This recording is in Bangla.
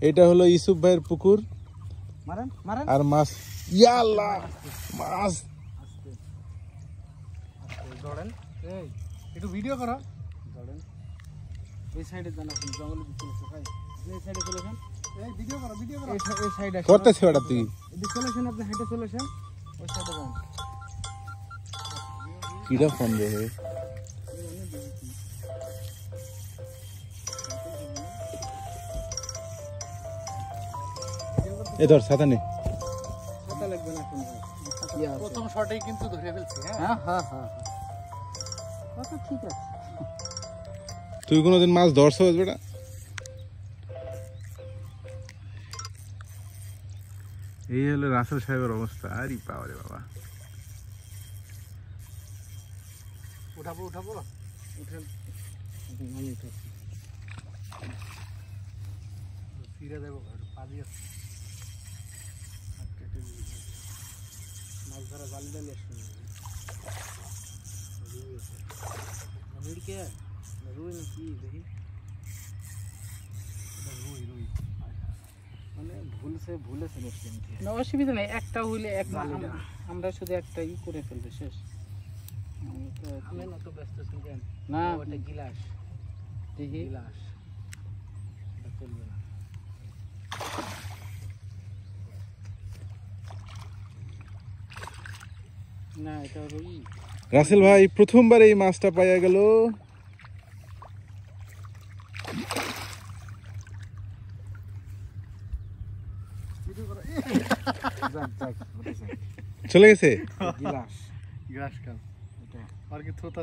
এটা হলো ইউসুফ ভাইয়ের পুকুর। মারেন মারেন। আর মাছ, ইয়া আল্লাহ, মাছ। ধরেন, এই একটু ভিডিও করো। ধরেন এই সাইডে যান, আপনি জঙ্গলের দিকে চলেছে ভাই, এই সাইডে চলেছেন। এই ভিডিও করো, ভিডিও করো। এই সাইডে করতেছে ওটা তুই এদিকে চলেছেন, আপনি হেঁটে চলেছেন ওই সাইডে যান। কিরা ফোন দে হে। এ ধর ছাতা নে। ছাতা লাগবে না কোন ভাই, প্রথম শটেই কিন্তু ধরে ফেলছি। হ্যাঁ হ্যাঁ হ্যাঁ, আচ্ছা ঠিক আছে। তুই কোনোদিন মাছ ধরছস বেটা? এই হলো রাসেল সাহেবের অবস্থা। আরে বাবা রে বাবা, উঠাবো উঠাবো, উঠেন আমি উঠে ফিরে দেবো পা দিয়ে। মাছ ধরা জালি জালি আসছে রুই, রুই নাকি দেখি, রুই রুই মানে ভুলেছে না, অসুবিধা নেই। একটা হইলে আমরা শুধু একটাই করে ফেলবে শেষ। তো ব্যস্ত ছিলেন না, ওটা গিলাস দেখি, গিলাস চলবে না। না এটা রুই। রাসেল ভাই প্রথমবার এই মাছটা পাইয়া গেল। চলে গেছে গিলাস, গিলাস কাল এটা আর কি থোতা।